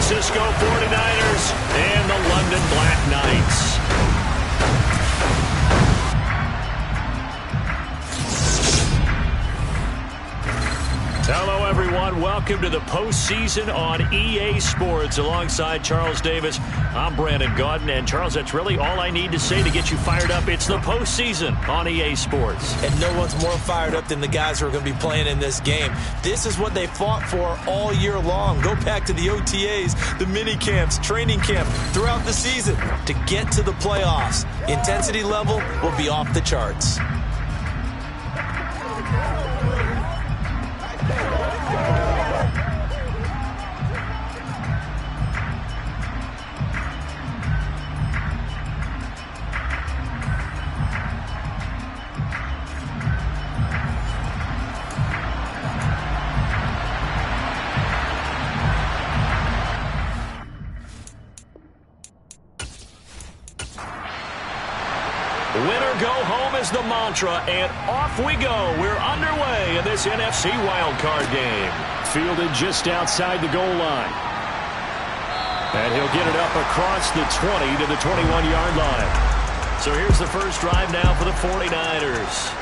Francisco 49ers and the London BlackKnights. Hello, everyone. Welcome to the postseason on EA Sports. Alongside Charles Davis, I'm Brandon Gaudin. And, Charles, that's really all I need to say to get you fired up. It's the postseason on EA Sports. And no one's more fired up than the guys who are going to be playing in this game. This is what they fought for all year long. Go back to the OTAs, the mini camps, training camp, throughout the season to get to the playoffs. The intensity level will be off the charts. Winner go home is the mantra, and off we go. We're underway in this NFC wildcard game. Fielded just outside the goal line. And he'll get it up across the 20 to the 21-yard line. So here's the first drive now for the 49ers.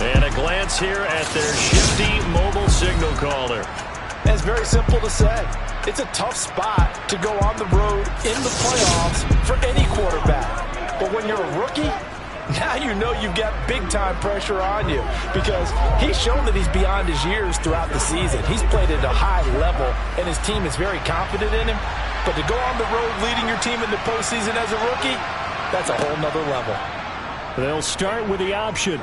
And a glance here at their shifty mobile signal caller. It's very simple to say. It's a tough spot to go on the road in the playoffs for any quarterback. But when you're a rookie, now you know you've got big-time pressure on you because he's shown that he's beyond his years throughout the season. He's played at a high level, and his team is very confident in him. But to go on the road leading your team in the postseason as a rookie, that's a whole nother level. They'll start with the option.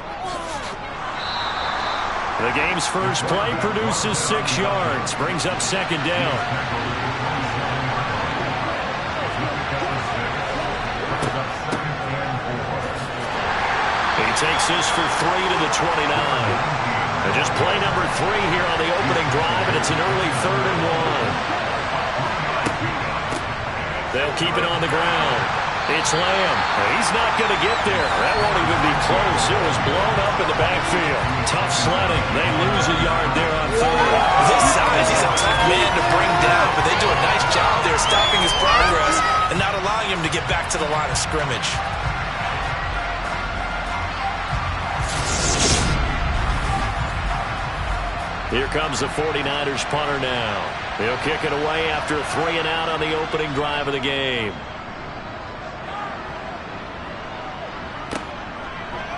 The game's first play produces 6 yards, brings up second down. Takes this for 3 to the 29. And just play number 3 here on the opening drive, and it's an early 3rd and 1. They'll keep it on the ground. It's Lamb. He's not going to get there. That won't even be close. It was blown up in the backfield. Tough sledding. They lose a yard there on 3rd. This size, he's a tough man to bring down, but they do a nice job there stopping his progress and not allowing him to get back to the line of scrimmage. Here comes the 49ers punter now. He'll kick it away after a 3 and out on the opening drive of the game.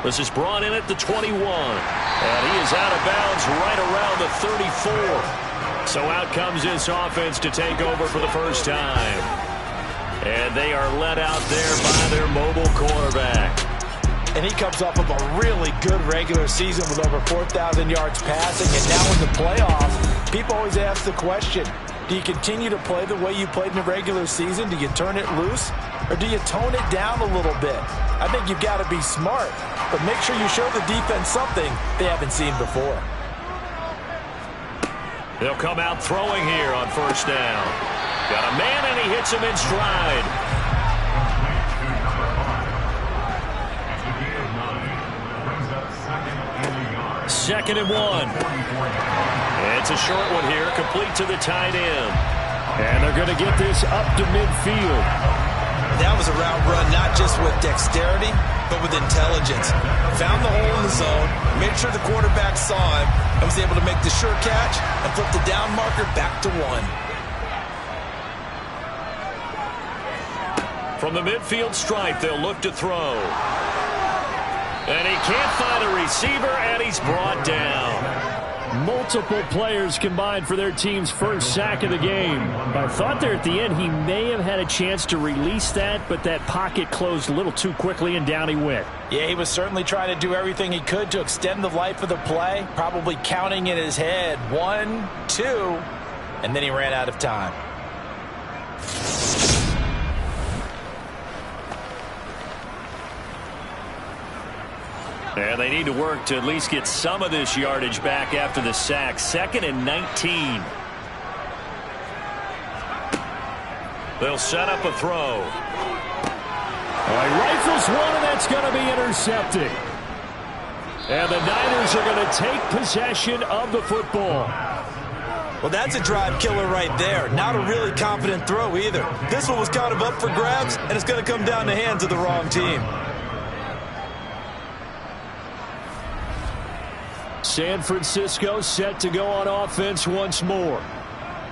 This is brought in at the 21. And he is out of bounds right around the 34. So out comes this offense to take over for the first time. And they are led out there by their mobile quarterback. And he comes off of a really good regular season with over 4,000 yards passing. And now in the playoffs, people always ask the question, do you continue to play the way you played in the regular season? Do you turn it loose? Or do you tone it down a little bit? I think you've got to be smart. But make sure you show the defense something they haven't seen before. They'll come out throwing here on first down. Got a man, and he hits him in stride. Second and 1. It's a short one here, complete to the tight end. And they're going to get this up to midfield. That was a route run not just with dexterity, but with intelligence. Found the hole in the zone, made sure the quarterback saw him, and was able to make the sure catch and flip the down marker back to 1. From the midfield stripe, they'll look to throw. And he can't find a receiver, and he's brought down. Multiple players combined for their team's first sack of the game. I thought there at the end he may have had a chance to release that, but that pocket closed a little too quickly, and down he went. Yeah, he was certainly trying to do everything he could to extend the life of the play, probably counting in his head 1, 2, and then he ran out of time. And they need to work to at least get some of this yardage back after the sack. 2nd and 19. They'll set up a throw. He rifles one, and that's going to be intercepted. And the Niners are going to take possession of the football. Well, that's a drive killer right there. Not a really confident throw either. This one was kind of up for grabs, and it's going to come down the hands of the wrong team. San Francisco set to go on offense once more.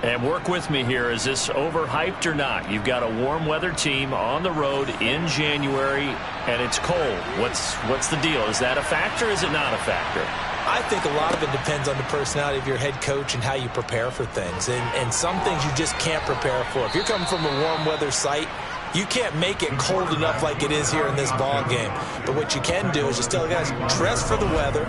And work with me here. Is this overhyped or not? You've got a warm weather team on the road in January, and it's cold. What's the deal? Is that a factor or is it not a factor? I think a lot of it depends on the personality of your head coach and how you prepare for things. And some things you just can't prepare for. If you're coming from a warm weather site, you can't make it cold enough like it is here in this ball game. But what you can do is just tell the guys, dress for the weather,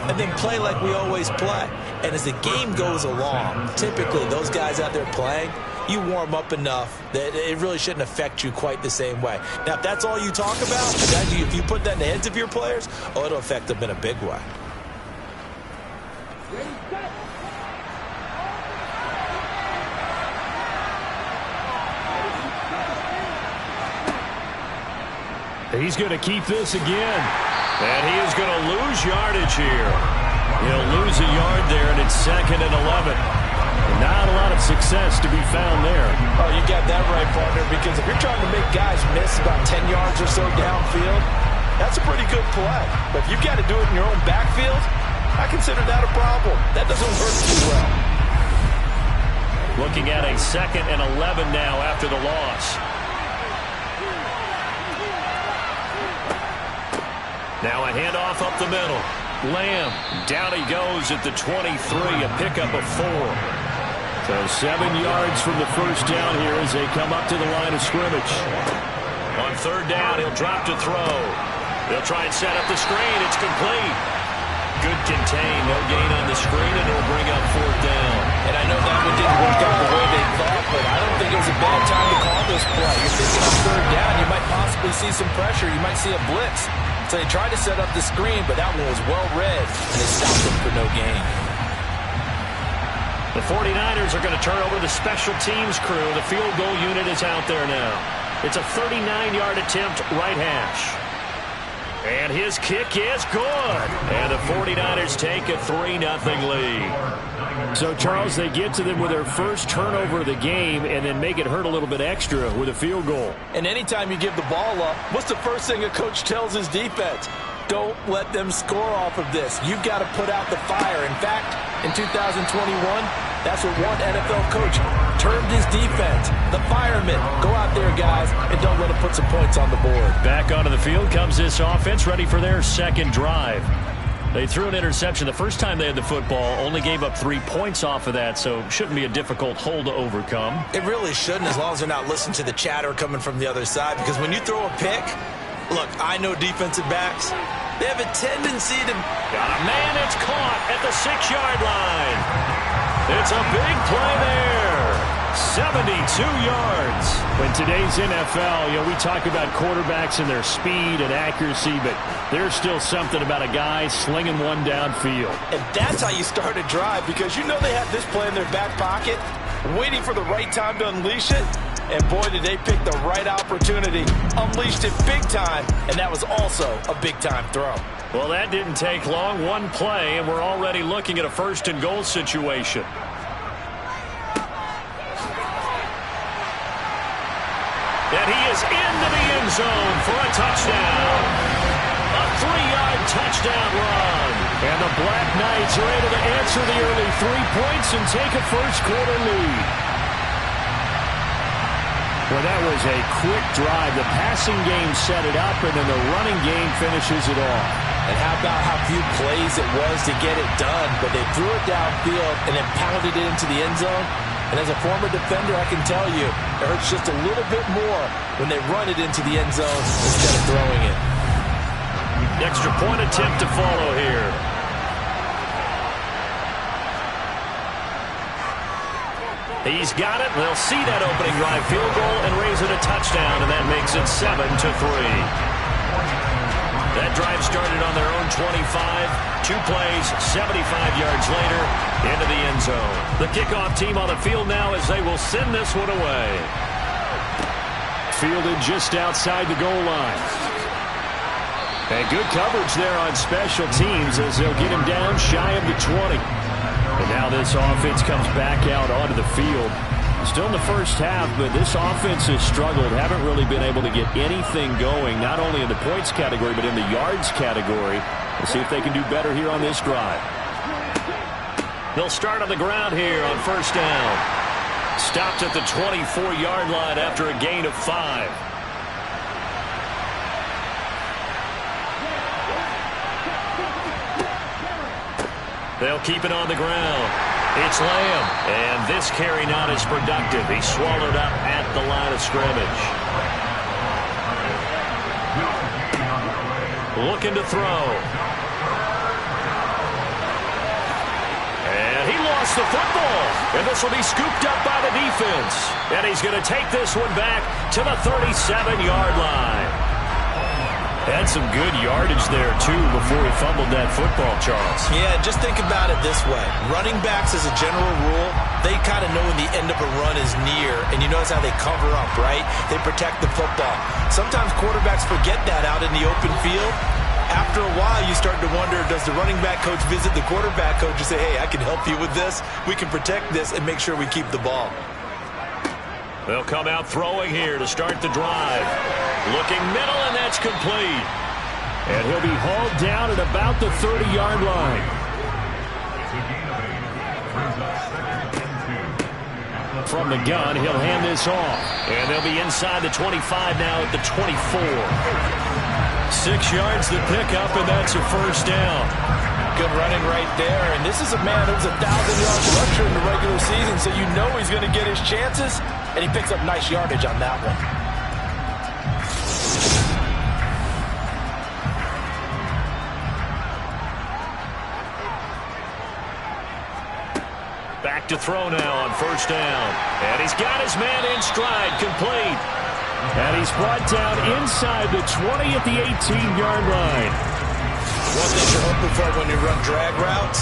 and then play like we always play. And as the game goes along, typically those guys out there playing, you warm up enough that it really shouldn't affect you quite the same way. Now, if that's all you talk about, if you put that in the heads of your players, it'll affect them in a big way. He's going to keep this again. And he is going to lose yardage here. He'll lose a yard there, and it's 2nd and 11. Not a lot of success to be found there. Oh, you got that right, partner, because if you're trying to make guys miss about 10 yards or so downfield, that's a pretty good play. But if you've got to do it in your own backfield, I consider that a problem. That doesn't work too well. Looking at a 2nd and 11 now after the loss. Now a handoff up the middle. Lamb, down he goes at the 23, a pickup of 4. So 7 yards from the first down here as they come up to the line of scrimmage. On 3rd down, he'll drop to throw. They'll try and set up the screen. It's complete. Good contain, no gain on the screen, and it'll bring up 4th down. And I know that one didn't work out the way they thought, but I don't think it was a bad time to call this play. You're thinking on 3rd down, you might possibly see some pressure. You might see a blitz. So they tried to set up the screen, but that one was well read, and they stopped them for no gain. The 49ers are going to turn over the special teams crew. The field goal unit is out there now. It's a 39-yard attempt, right hash. And his kick is good. And the 49ers take a 3-0 lead. So, Charles, they get to them with their first turnover of the game and then make it hurt a little bit extra with a field goal. And anytime you give the ball up, what's the first thing a coach tells his defense? Don't let them score off of this. You've got to put out the fire. In fact, in 2021, that's what one NFL coach termed his defense. The firemen. Go out there, guys, and don't let them put some points on the board. Back onto the field comes this offense, ready for their second drive. They threw an interception the first time they had the football, only gave up 3 points off of that, so shouldn't be a difficult hole to overcome. It really shouldn't, as long as they're not listening to the chatter coming from the other side, because when you throw a pick, look, I know defensive backs, they have a tendency to... Got a man that's caught at the 6-yard line. It's a big play there. 72 yards. In today's NFL, we talk about quarterbacks and their speed and accuracy, but there's still something about a guy slinging one downfield. And that's how you start a drive, because you know they have this play in their back pocket, waiting for the right time to unleash it. And boy, did they pick the right opportunity. Unleashed it big time, and that was also a big-time throw. Well, that didn't take long. One play, and we're already looking at a 1st and goal situation. And he is into the end zone for a touchdown. A 3-yard touchdown run. And the BlackKnights are able to answer the early 3 points and take a first-quarter lead. Well, that was a quick drive. The passing game set it up, and then the running game finishes it off. And how about how few plays it was to get it done, but they threw it downfield and then pounded it into the end zone. And as a former defender, I can tell you, it hurts just a little bit more when they run it into the end zone instead of throwing it. Extra point attempt to follow here. He's got it. They'll see that opening drive field goal and raise it a touchdown, and that makes it 7-3. That drive started on their own 25. 2 plays, 75 yards later, into the end zone. The kickoff team on the field now as they will send this one away. Fielded just outside the goal line. And good coverage there on special teams as they'll get him down shy of the 20. And now this offense comes back out onto the field. Still in the first half, but this offense has struggled. Haven't really been able to get anything going, not only in the points category, but in the yards category. We'll see if they can do better here on this drive. They'll start on the ground here on first down. Stopped at the 24-yard line after a gain of 5. They'll keep it on the ground. It's Lamb, and this carry not as productive. He's swallowed up at the line of scrimmage. Looking to throw. And he lost the football. And this will be scooped up by the defense. And he's going to take this one back to the 37-yard line. Had some good yardage there, too, before he fumbled that football, Charles. Yeah, just think about it this way. Running backs, as a general rule, they kind of know when the end of a run is near, and you notice how they cover up, right? They protect the football. Sometimes quarterbacks forget that out in the open field. After a while, you start to wonder, does the running back coach visit the quarterback coach and say, hey, I can help you with this. We can protect this and make sure we keep the ball. They'll come out throwing here to start the drive. Looking middle, and that's complete. And he'll be hauled down at about the 30-yard line. From the gun, he'll hand this off. And they'll be inside the 25 now at the 24. 6 yards to pick up, and that's a first down. Good running right there, and this is a man who's a 1,000-yard rusher in the regular season, so you know he's going to get his chances, and he picks up nice yardage on that one. Back to throw now on first down, and he's got his man in stride, complete. And he's brought down inside the 20 at the 18-yard line. One thing you're hoping for when you run drag routes,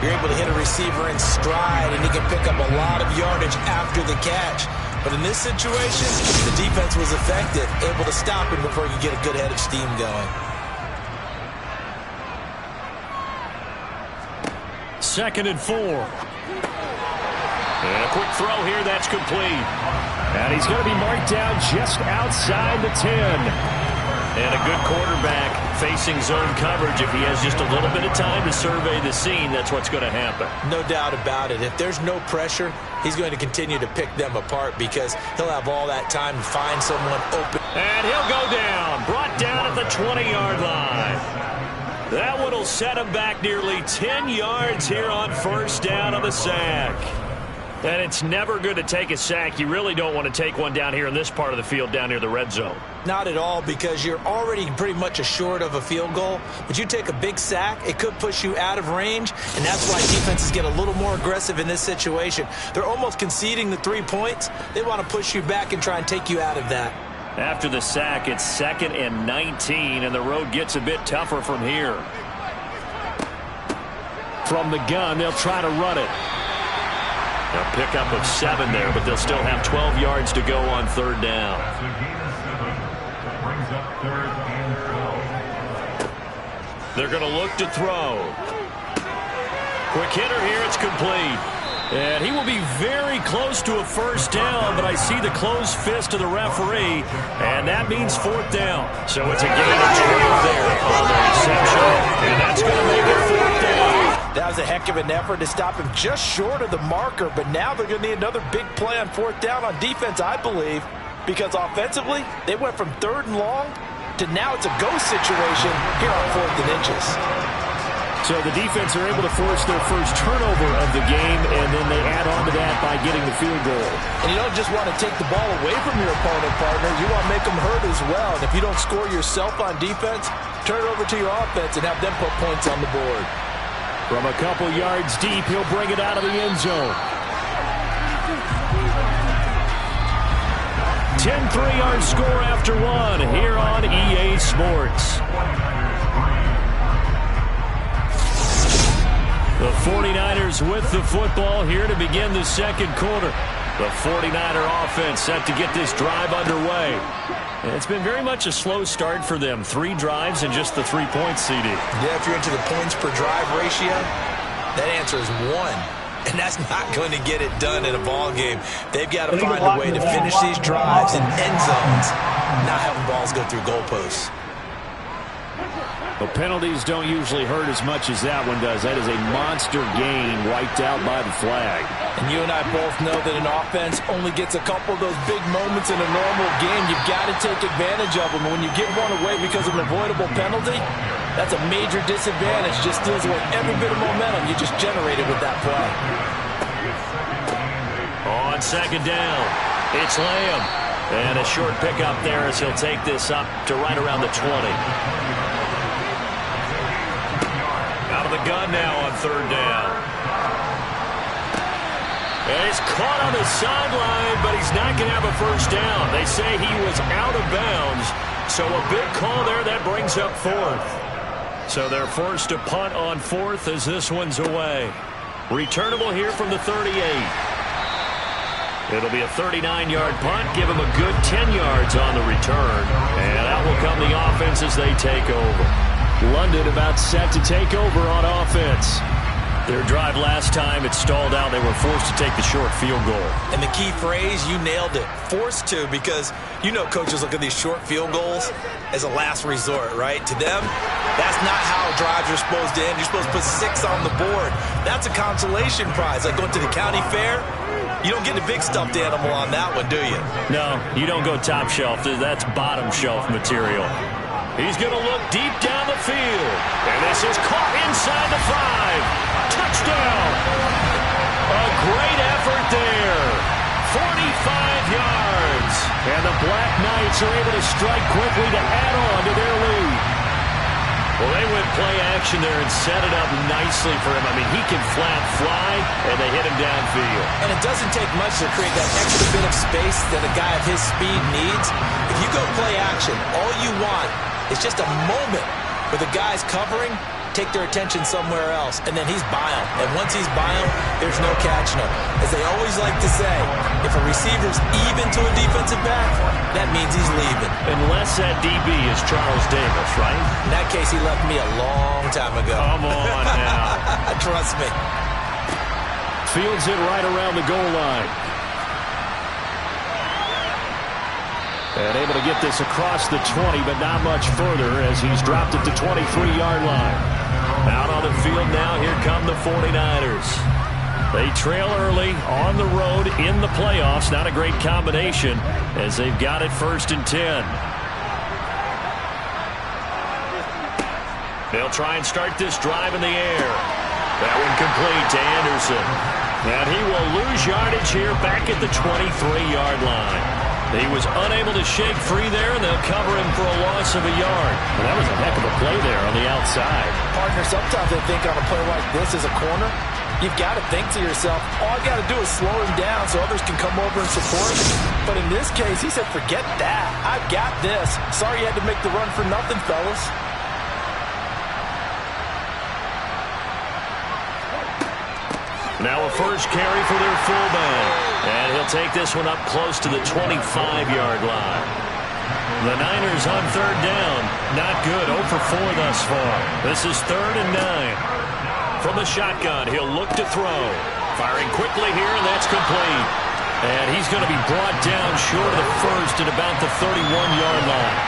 you're able to hit a receiver in stride, and he can pick up a lot of yardage after the catch. But in this situation, the defense was effective, able to stop him before he could get a good head of steam going. 2nd and 4. And a quick throw here, that's complete. And he's going to be marked down just outside the 10. And a good quarterback facing zone coverage. If he has just a little bit of time to survey the scene, that's what's going to happen. No doubt about it. If there's no pressure, he's going to continue to pick them apart because he'll have all that time to find someone open. And he'll go down. Brought down at the 20-yard line. That one will set him back nearly 10 yards here on first down on the sack. And it's never good to take a sack. You really don't want to take one down here in this part of the field down near the red zone. Not at all, because you're already pretty much assured of a field goal. But you take a big sack, it could push you out of range, and that's why defenses get a little more aggressive in this situation. They're almost conceding the 3 points. They want to push you back and try and take you out of that. After the sack, it's 2nd and 19, and the road gets a bit tougher from here. From the gun, they'll try to run it. A pickup of 7 there, but they'll still have 12 yards to go on third down. They're going to look to throw. Quick hitter here, it's complete. And he will be very close to a first down, but I see the closed fist of the referee, and that means 4th down. So it's a gain of 12 there on the reception, and that's going to make it 4th down. That was a heck of an effort to stop him just short of the marker, but now they're going to need another big play on 4th down on defense, I believe, because offensively, they went from 3rd and long to now it's a go situation here on 4th and inches. So the defense are able to force their first turnover of the game, and then they add on to that by getting the field goal. And you don't just want to take the ball away from your opponent, partner. You want to make them hurt as well. And if you don't score yourself on defense, turn it over to your offense and have them put points on the board. From a couple yards deep, he'll bring it out of the end zone. 10 3-yard score after 1 here on EA Sports. The 49ers with the football here to begin the second quarter. The 49er offense set to get this drive underway. And it's been very much a slow start for them. 3 drives and just the 3 points, CD. Yeah, if you're into the points per drive ratio, That answer is 1. And that's not going to get it done in a ball game. They've got to find a way to finish these drives in end zones, not having balls go through goalposts. Well, penalties don't usually hurt as much as that one does. That is a monster gain wiped out by the flag. And you and I both know that an offense only gets a couple of those big moments in a normal game. You've got to take advantage of them. And when you give one away because of an avoidable penalty, that's a major disadvantage. Just steals away every bit of momentum you just generated with that play. On second down, it's Lamb. And a short pickup there as he'll take this up to right around the 20. Out of the gun now on third down. And he's caught on the sideline, but he's not going to have a first down. They say he was out of bounds. So a big call there that brings up fourth. So they're forced to punt on fourth as this one's away. Returnable here from the 38. It'll be a 39-yard punt. Give him a good 10 yards on the return. And out will come the offense as they take over. London about set to take over on offense. Their drive last time, it stalled out. They were forced to take the short field goal. And the key phrase, you nailed it, forced to, because you know coaches look at these short field goals as a last resort, right? To them, that's not how drives are supposed to end. You're supposed to put 6 on the board. That's a consolation prize. Like going to the county fair, you don't get a big stuffed animal on that one, do you? No, you don't go top shelf. That's bottom shelf material. He's going to look deep down the field. And this is caught inside the 5. Touchdown. A great effort there. 45 yards. And the BlackKnights are able to strike quickly to add on to their lead. Well, they went play action there and set it up nicely for him. I mean, he can flat fly, and they hit him downfield. And it doesn't take much to create that extra bit of space that a guy of his speed needs. If you go play action, all you want is just a moment where the guy's covering, take their attention somewhere else, and then he's by him. And once he's by him, there's no catching him. As they always like to say, if a receiver's even to a defensive back, that means he's leaving. Unless that DB is Charles Davis, right? In that case, he left me a long time ago. Come on now. Trust me. Fields it right around the goal line. And able to get this across the 20, but not much further as he's dropped it to 23-yard line. Out on the field now, here come the 49ers. They trail early on the road in the playoffs. Not a great combination as they've got it 1st and 10. They'll try and start this drive in the air. That one complete to Anderson. And he will lose yardage here back at the 23-yard line. He was unable to shake free there, and they'll cover him for a loss of a yard. Well, that was a heck of a play there on the outside. Partner, sometimes I think on a play like this as a corner, you've got to think to yourself, all I got to do is slow him down so others can come over and support him. But in this case, he said, forget that. I've got this. Sorry you had to make the run for nothing, fellas. Now a first carry for their fullback. And he'll take this one up close to the 25-yard line. The Niners on third down. Not good. 0 for 4 thus far. This is 3rd and 9. From the shotgun, he'll look to throw. Firing quickly here, and that's complete. And he's going to be brought down short of the first at about the 31-yard line.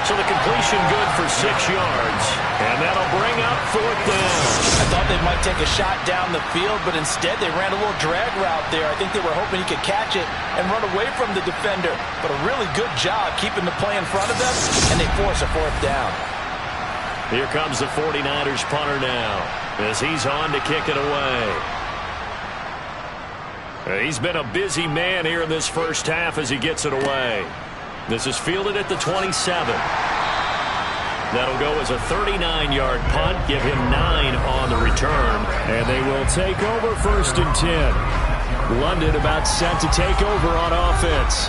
So the completion good for 6 yards. And that'll bring up 4th down. I thought they might take a shot down the field, but instead they ran a little drag route there. I think they were hoping he could catch it and run away from the defender. But a really good job keeping the play in front of them, and they force a 4th down. Here comes the 49ers punter now as he's on to kick it away. He's been a busy man here in this first half as he gets it away. This is fielded at the 27. That'll go as a 39-yard punt. Give him 9 on the return. And they will take over 1st and 10. London about set to take over on offense.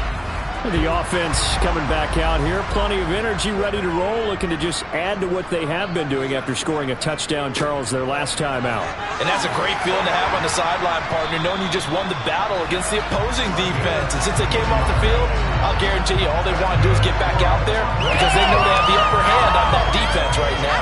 The offense coming back out here. Plenty of energy, ready to roll, looking to just add to what they have been doing after scoring a touchdown, Charles, their last time out. And that's a great feeling to have on the sideline, partner, knowing you just won the battle against the opposing defense. And since they came off the field, I'll guarantee you all they want to do is get back out there because they know they have the upper hand on that defense right now.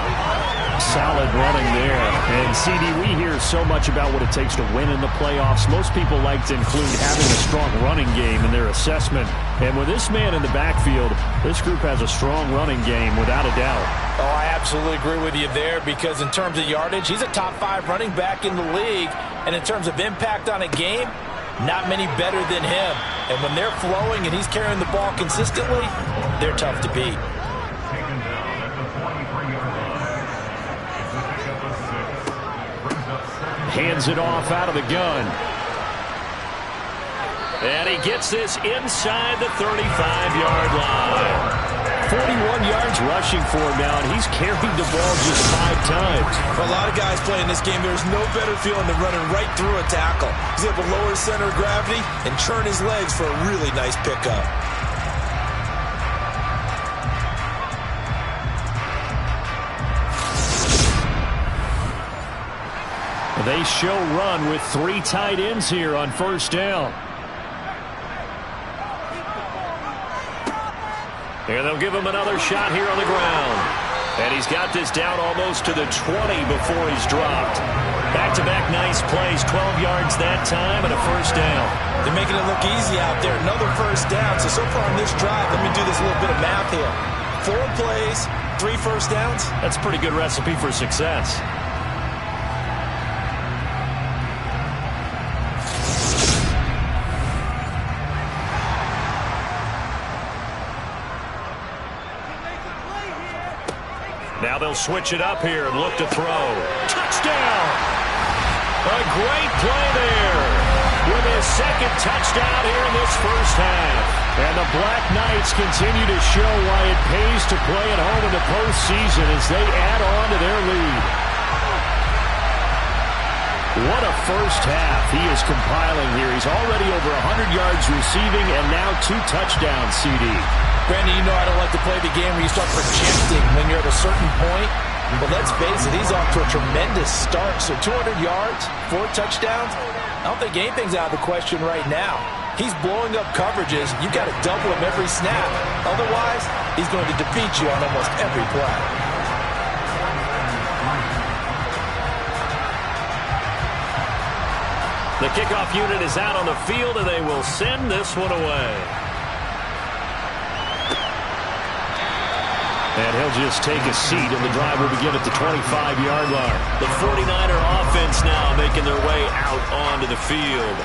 Solid running there. And, CD, we hear so much about what it takes to win in the playoffs. Most people like to include having a strong running game in their assessment. And with this man in the backfield, this group has a strong running game without a doubt. Oh, I absolutely agree with you there because in terms of yardage, he's a top 5 running back in the league. And in terms of impact on a game, not many better than him. And when they're flowing and he's carrying the ball consistently, they're tough to beat. Hands it off out of the gun. And he gets this inside the 35-yard line. 41 yards rushing for him now, and he's carried the ball just 5 times. For a lot of guys playing this game, there's no better feeling than running right through a tackle. He's able to lower his center of gravity and churn his legs for a really nice pickup. They show run with 3 tight ends here on first down. And they'll give him another shot here on the ground. And he's got this down almost to the 20 before he's dropped. Back-to-back nice plays, 12 yards that time and a first down. They're making it look easy out there. Another first down. So far on this drive, let me do this little bit of math here. 4 plays, 3 first downs. That's a pretty good recipe for success. Now they'll switch it up here and look to throw. Touchdown! A great play there with his second touchdown here in this first half. And the BlackKnights continue to show why it pays to play at home in the postseason as they add on to their lead. What a first half he is compiling here. He's already over 100 yards receiving and now 2 touchdowns, CD. Brandon, you know I don't like to play the game where you start projecting when you're at a certain point. But let's face it, he's off to a tremendous start. So 200 yards, 4 touchdowns. I don't think anything's out of the question right now. He's blowing up coverages. You've got to double him every snap. Otherwise, he's going to defeat you on almost every play. The kickoff unit is out on the field, and they will send this one away. And he'll just take a seat, and the drive will begin at the 25-yard line. The 49er offense now making their way out onto the field.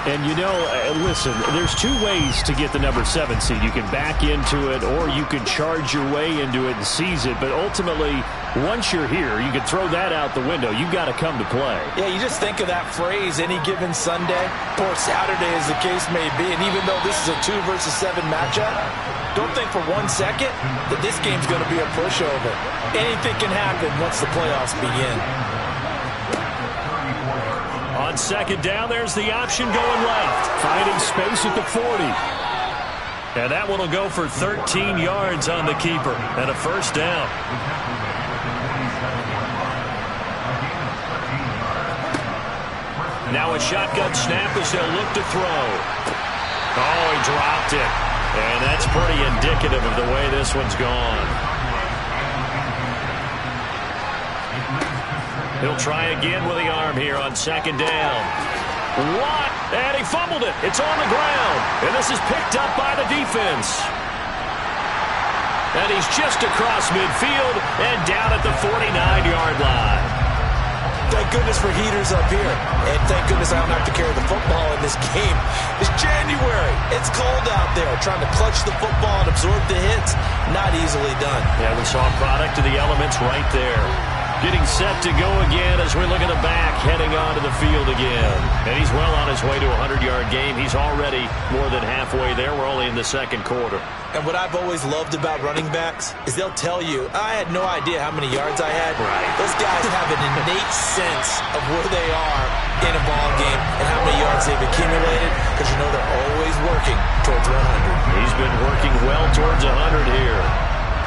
And, you know, listen, there's 2 ways to get the number 7 seed. You can back into it, or you can charge your way into it and seize it. But ultimately, once you're here, you can throw that out the window. You've got to come to play. Yeah, you just think of that phrase, any given Sunday, or Saturday as the case may be. And even though this is a 2 versus 7 matchup, don't think for 1 second that this game's going to be a pushover. Anything can happen once the playoffs begin. On second down, there's the option going left. Finding space at the 40. And that one will go for 13 yards on the keeper and a first down. Now a shotgun snap as they'll look to throw. Oh, he dropped it. And that's pretty indicative of the way this one's gone. He'll try again with the arm here on second down. What? And he fumbled it. It's on the ground. And this is picked up by the defense. And he's just across midfield and down at the 49-yard line. Thank goodness for heaters up here. And thank goodness I don't have to carry the football in this game. It's January. It's cold out there. Trying to clutch the football and absorb the hits, not easily done. Yeah, we saw a product of the elements right there. Getting set to go again as we look at the back, heading onto the field again. And he's well on his way to a 100-yard game. He's already more than halfway there. We're only in the second quarter. And what I've always loved about running backs is they'll tell you, I had no idea how many yards I had. Right. Those guys have an innate sense of where they are in a ball game and how many yards they've accumulated because you know they're always working towards 100. He's been working well towards 100 here.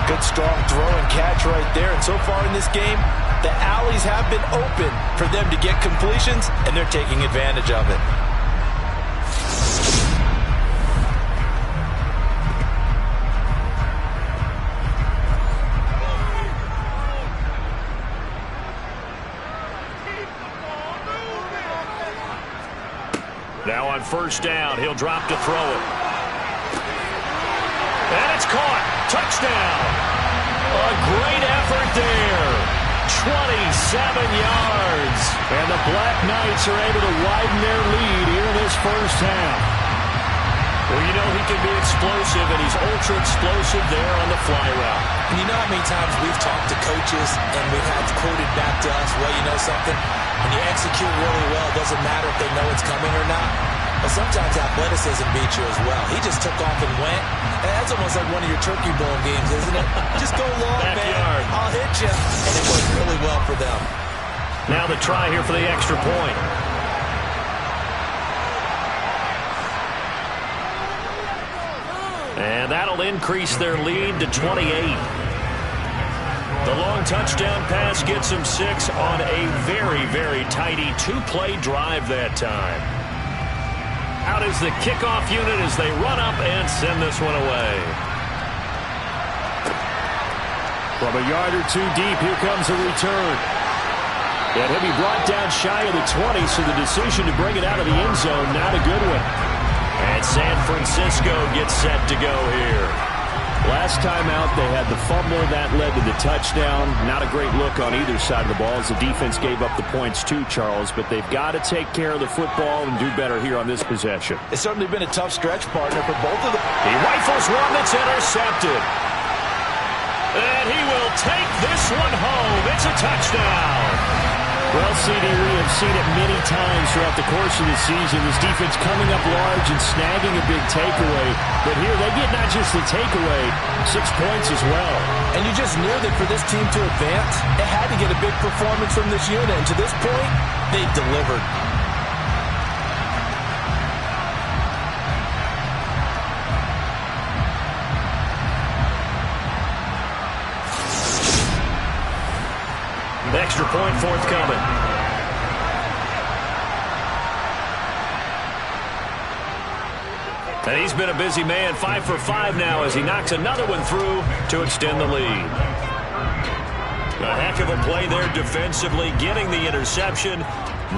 Good strong throw and catch right there. And so far in this game, the alleys have been open for them to get completions, and they're taking advantage of it. on first down. He'll drop to throw it. And it's caught. Touchdown. A great effort there. 27 yards. And the BlackKnights are able to widen their lead here in this first half. Well, you know he can be explosive, and he's ultra-explosive there on the fly route. And you know how many times we've talked to coaches, and we've had quoted back to us, well, you know something? When you execute really well, it doesn't matter if they know it's coming or not. But sometimes athleticism beats you as well. He just took off and went. And that's almost like one of your turkey bowl games, isn't it? Just go long, man. I'll hit you. And it worked really well for them. Now the try here for the extra point. And that'll increase their lead to 28. The long touchdown pass gets them 6 on a very, very tidy two-play drive that time. Out is the kickoff unit as they run up and send this one away. From a yard or two deep, here comes a return. And he'll be brought down shy of the 20, so the decision to bring it out of the end zone, not a good one. And San Francisco gets set to go here. Last time out, they had the fumble. That led to the touchdown. Not a great look on either side of the ball as the defense gave up the points too, Charles. But they've got to take care of the football and do better here on this possession. It's certainly been a tough stretch, partner, for both of them. He rifles one that's intercepted. And he will take this one home. It's a touchdown. Well, CD, we have seen it many times throughout the course of the season. This defense coming up large and snagging a big takeaway. But here they get not just the takeaway, 6 points as well. And you just knew that for this team to advance, it had to get a big performance from this unit. And to this point, they've delivered. Extra point forthcoming. And he's been a busy man, 5 for 5 now as he knocks another one through to extend the lead. A heck of a play there defensively, getting the interception,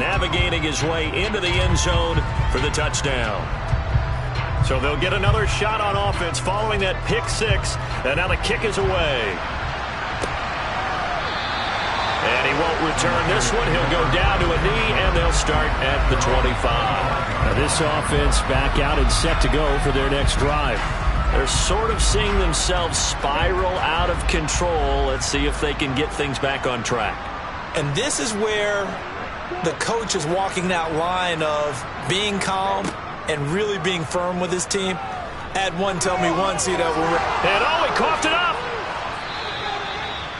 navigating his way into the end zone for the touchdown. So they'll get another shot on offense following that pick 6, and now the kick is away. And he won't return this one. He'll go down to a knee, and they'll start at the 25. Now this offense back out and set to go for their next drive. They're sort of seeing themselves spiral out of control. Let's see if they can get things back on track. And this is where the coach is walking that line of being calm and really being firm with his team. Add one, tell me one, see that we're... And oh, he coughed it up.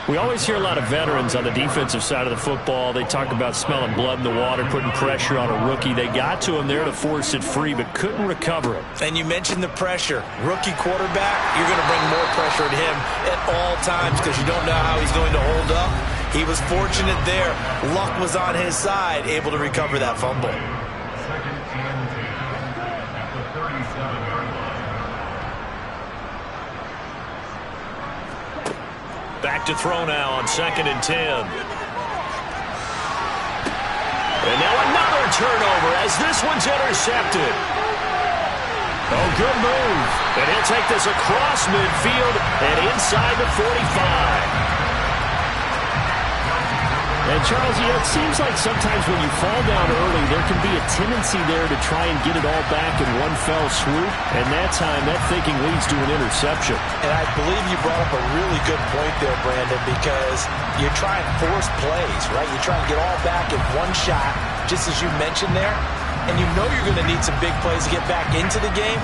We always hear a lot of veterans on the defensive side of the football. They talk about smelling blood in the water, putting pressure on a rookie. They got to him there to force it free, but couldn't recover it. And you mentioned the pressure. Rookie quarterback, you're going to bring more pressure at him at all times because you don't know how he's going to hold up. He was fortunate there. Luck was on his side, able to recover that fumble. Back to throw now on 2nd and 10. And now another turnover as this one's intercepted. Oh, good move. And he'll take this across midfield and inside the 45. And, Charles, you know, it seems like sometimes when you fall down early, there can be a tendency there to try and get it all back in one fell swoop. And that time, that thinking leads to an interception. And I believe you brought up a really good point there, Brandon, because you're trying to force plays, right? You're trying to get all back in one shot, just as you mentioned there. And you know you're going to need some big plays to get back into the game.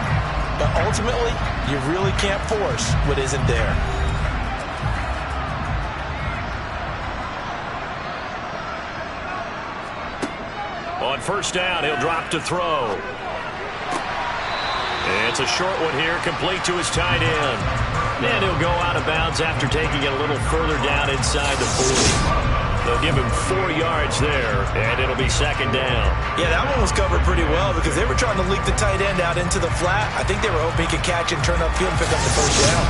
But ultimately, you really can't force what isn't there. On first down, he'll drop to throw. It's a short one here, complete to his tight end. And he'll go out of bounds after taking it a little further down inside the 40. They'll give him 4 yards there, and it'll be 2nd down. Yeah, that one was covered pretty well because they were trying to leak the tight end out into the flat. I think they were hoping he could catch and turn upfield and pick up the first down.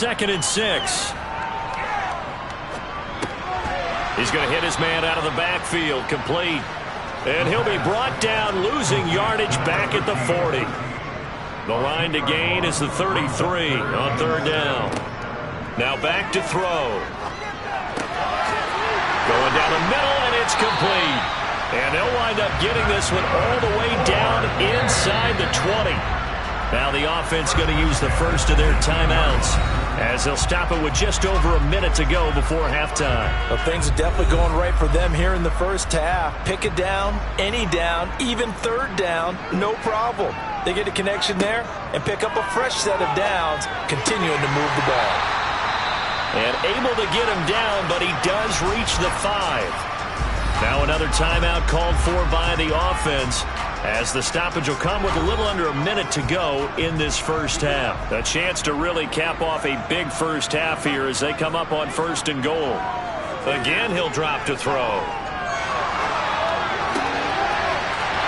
2nd and 6. He's going to hit his man out of the backfield, complete. And he'll be brought down, losing yardage back at the 40. The line to gain is the 33 on 3rd down. Now back to throw. Going down the middle, and it's complete. And they'll wind up getting this one all the way down inside the 20. Now the offense going to use the first of their timeouts as they'll stop it with just over a minute to go before halftime. Well, things are definitely going right for them here in the first half. Pick a down, any down, even 3rd down, no problem. They get a connection there and pick up a fresh set of downs, continuing to move the ball. And able to get him down, but he does reach the 5. Now another timeout called for by the offense, as the stoppage will come with a little under a minute to go in this first half. A chance to really cap off a big first half here as they come up on 1st and goal. Again, he'll drop to throw.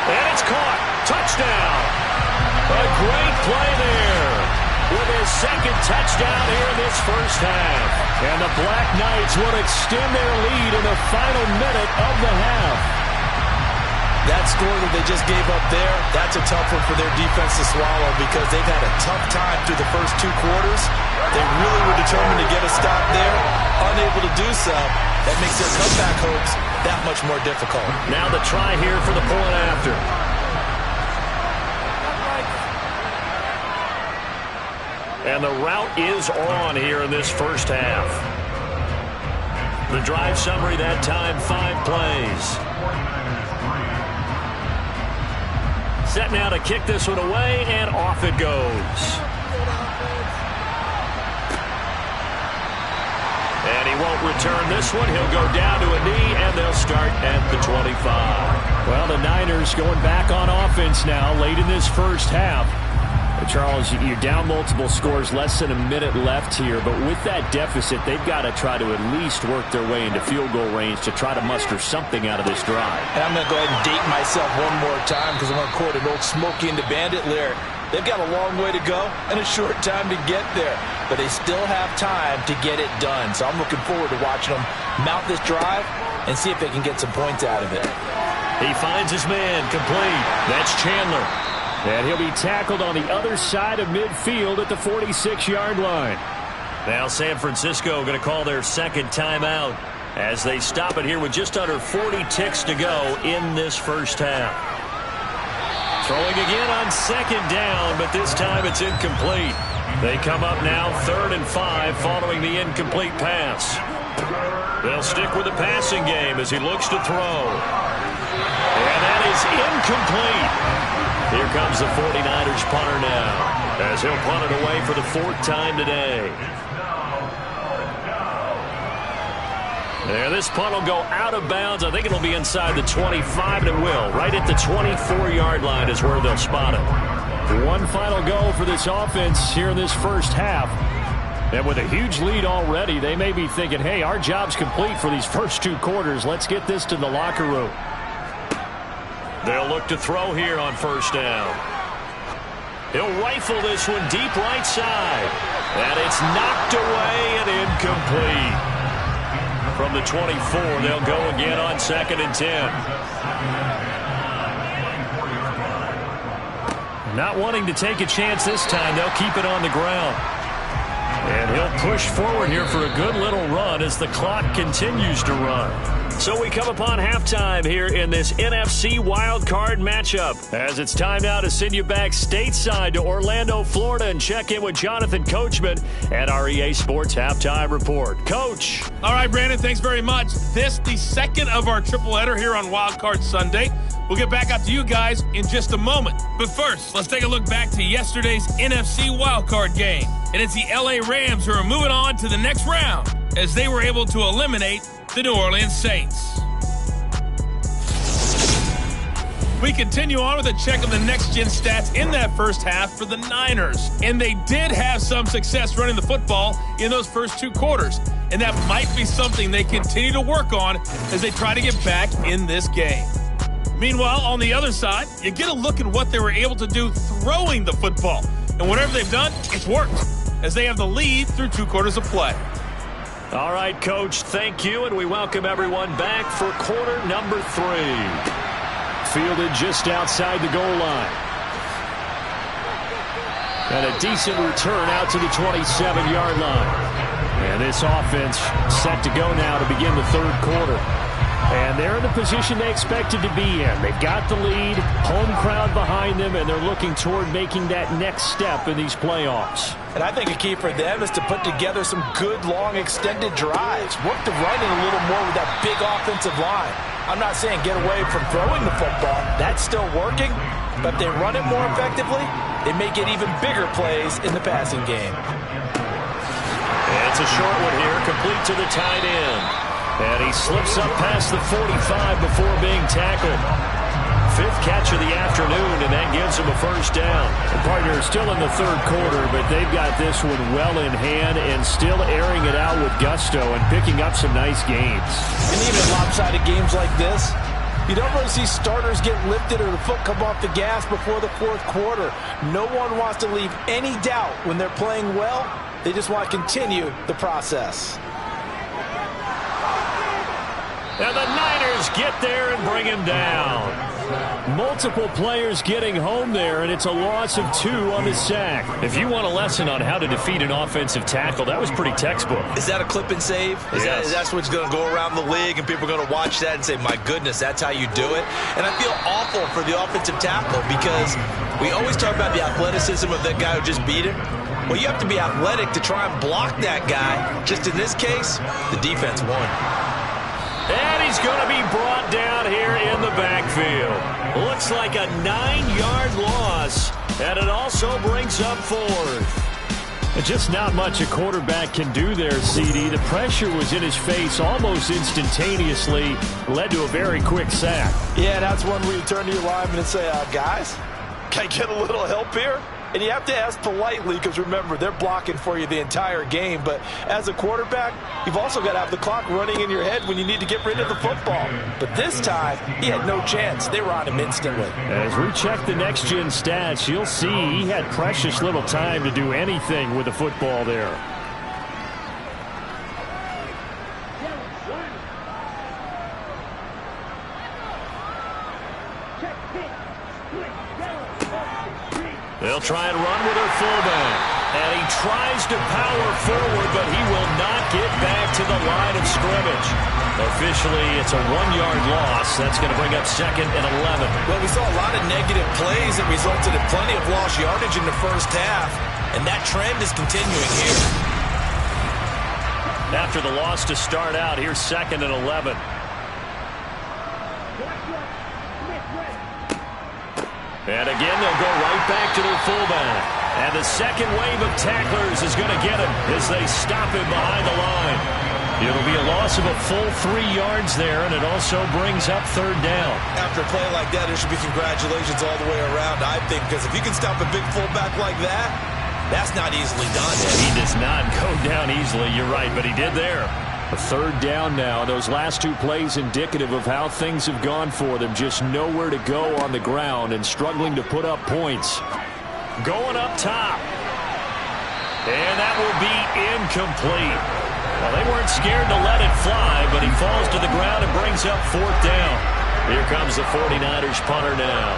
And it's caught. Touchdown. A great play there with his 2nd touchdown here in this first half. And the BlackKnights will extend their lead in the final minute of the half. That score that they just gave up there, that's a tough one for their defense to swallow because they've had a tough time through the first 2 quarters. They really were determined to get a stop there, unable to do so. That makes their comeback hopes that much more difficult. Now the try here for the point after. And the route is on here in this first half. The drive summary that time, 5 plays. Set now to kick this one away, and off it goes. And he won't return this one. He'll go down to a knee, and they'll start at the 25. Well, the Niners going back on offense now late in this first half. Charles, you're down multiple scores, less than a minute left here, but with that deficit, they've got to try to at least work their way into field goal range to try to muster something out of this drive. And I'm going to go ahead and date myself one more time because I'm going to quote an old Smokey and the Bandit lyric. They've got a long way to go and a short time to get there, but they still have time to get it done. So I'm looking forward to watching them mount this drive and see if they can get some points out of it. He finds his man, complete. That's Chandler. And he'll be tackled on the other side of midfield at the 46-yard line. Now San Francisco going to call their 2nd timeout as they stop it here with just under 40 ticks to go in this first half. Throwing again on 2nd down, but this time it's incomplete. They come up now 3rd and 5 following the incomplete pass. They'll stick with the passing game as he looks to throw. And that is incomplete. Here comes the 49ers punter now, as he'll punt it away for the 4th time today. There, this punt will go out of bounds. I think it'll be inside the 25, and it will. Right at the 24-yard line is where they'll spot it. One final go for this offense here in this first half. And with a huge lead already, they may be thinking, hey, our job's complete for these first 2 quarters. Let's get this to the locker room. They'll look to throw here on 1st down. He'll rifle this one deep right side. And it's knocked away and incomplete. From the 24, they'll go again on 2nd and 10. Not wanting to take a chance this time, they'll keep it on the ground. And he'll push forward here for a good little run as the clock continues to run. So we come upon halftime here in this NFC wildcard matchup, as it's time now to send you back stateside to Orlando, Florida, and check in with Jonathan Coachman at our EA Sports Halftime Report. Coach. All right, Brandon, thanks very much. This, the 2nd of our triple header here on Wildcard Sunday. We'll get back out to you guys in just a moment. But first, let's take a look back to yesterday's NFC wildcard game. And it's the LA Rams who are moving on to the next round as they were able to eliminate the New Orleans Saints. We continue on with a check of the next-gen stats in that first half for the Niners. And they did have some success running the football in those first 2 quarters. And that might be something they continue to work on as they try to get back in this game. Meanwhile, on the other side, you get a look at what they were able to do throwing the football. And whatever they've done, it's worked. as they have the lead through 2 quarters of play. All right, Coach, thank you, and we welcome everyone back for quarter number 3. Fielded just outside the goal line. And a decent return out to the 27-yard line. And this offense set to go now to begin the 3rd quarter. And they're in the position they expected to be in. They've got the lead, home crowd behind them, and they're looking toward making that next step in these playoffs. And I think a key for them is to put together some good, long, extended drives. Work the running a little more with that big offensive line. I'm not saying get away from throwing the football. That's still working. But if they run it more effectively, they may get even bigger plays in the passing game. It's a short one here, complete to the tight end. And he slips up past the 45 before being tackled. 5th catch of the afternoon, and that gives him a first down. The partner is still in the 3rd quarter, but they've got this one well in hand and still airing it out with gusto and picking up some nice gains. And even lopsided games like this, you don't really see starters get lifted or the foot come off the gas before the 4th quarter. No one wants to leave any doubt when they're playing well. They just want to continue the process. And the Niners get there and bring him down. Multiple players getting home there, and it's a loss of 2 on the sack. If you want a lesson on how to defeat an offensive tackle, that was pretty textbook. Is that a clip and save? Yes. That's what's going to go around the league, and people are going to watch that and say, my goodness, that's how you do it? And I feel awful for the offensive tackle because we always talk about the athleticism of that guy who just beat him. Well, you have to be athletic to try and block that guy. Just in this case, the defense won. And he's going to be brought down here in the backfield. Looks like a 9-yard loss, and it also brings up 4th. Just not much a quarterback can do there, CD. The pressure was in his face almost instantaneously, led to a very quick sack. Yeah, that's one where you turn to your lineman and say, guys, can I get a little help here? And you have to ask politely because, remember, they're blocking for you the entire game. But as a quarterback, you've also got to have the clock running in your head when you need to get rid of the football. But this time, he had no chance. They were on him instantly. As we check the next-gen stats, you'll see he had precious little time to do anything with the football there. They'll try and run with their fullback. And he tries to power forward, but he will not get back to the line of scrimmage. Officially, it's a 1-yard loss. That's going to bring up 2nd and 11. Well, we saw a lot of negative plays that resulted in plenty of lost yardage in the first half, and that trend is continuing here. After the loss to start out, here's 2nd and 11. And again, they'll go right back to their fullback. And the second wave of tacklers is going to get him as they stop him behind the line. It'll be a loss of a full 3 yards there, and it also brings up 3rd down. After a play like that, there should be congratulations all the way around, I think, because if you can stop a big fullback like that, that's not easily done. He does not go down easily, you're right, but he did there. A 3rd down now. Those last 2 plays indicative of how things have gone for them. Just nowhere to go on the ground and struggling to put up points. Going up top. And that will be incomplete. Well, they weren't scared to let it fly, but he falls to the ground and brings up 4th down. Here comes the 49ers punter now.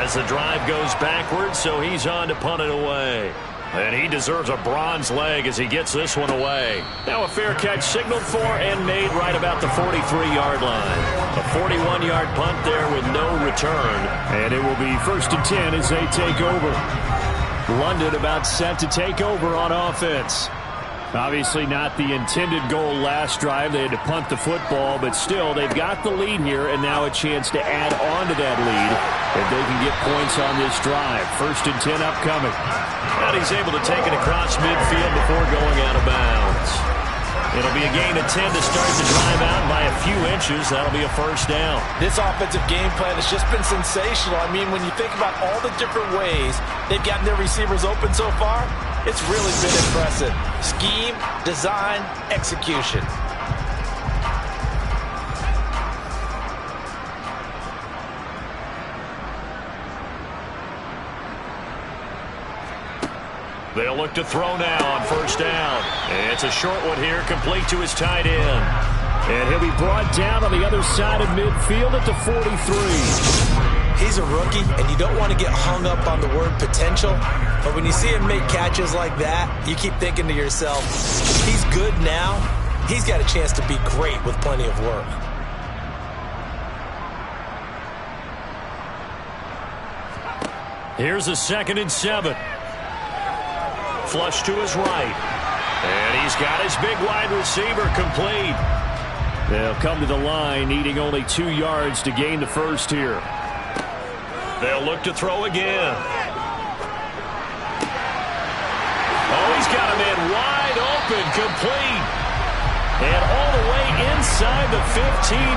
As the drive goes backwards, so he's on to punt it away. And he deserves a bronze leg as he gets this one away. Now a fair catch signaled for and made right about the 43-yard line. A 41-yard punt there with no return. And it will be 1st and 10 as they take over. London about set to take over on offense. Obviously not the intended goal last drive. They had to punt the football, but still they've got the lead here and now a chance to add on to that lead if they can get points on this drive. 1st and 10 upcoming. And he's able to take it across midfield before going out of bounds. It'll be a gain of 10 to start the drive out by a few inches. That'll be a 1st down. This offensive game plan has just been sensational. I mean, when you think about all the different ways they've gotten their receivers open so far, it's really been impressive. Scheme, design, execution. They'll look to throw now on first down. It's a short one here, complete to his tight end. And he'll be brought down on the other side of midfield at the 43. He's a rookie, and you don't want to get hung up on the word potential. But when you see him make catches like that, you keep thinking to yourself, he's good now. He's got a chance to be great with plenty of work. Here's a 2nd and 7. Flush to his right. And he's got his big wide receiver complete. They'll come to the line, needing only 2 yards to gain the first here. They'll look to throw again. Oh, he's got a man wide open, complete. And all the way inside the 15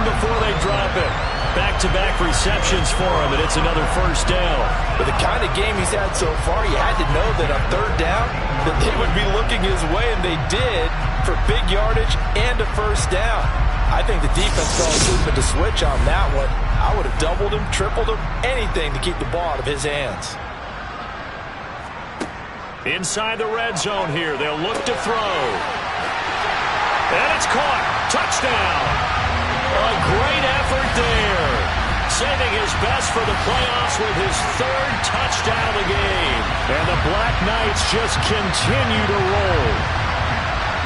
before they drop it. Back-to-back receptions for him, and it's another first down. With the kind of game he's had so far, you had to know that on 3rd down, that they would be looking his way, and they did, for big yardage and a first down. I think the defense fell asleep at the switch on that one. I would have doubled him, tripled him, anything to keep the ball out of his hands. Inside the red zone here, they'll look to throw. And it's caught. Touchdown. A great effort there. Saving his best for the playoffs with his 3rd touchdown of the game. And the BlackKnights just continue to roll.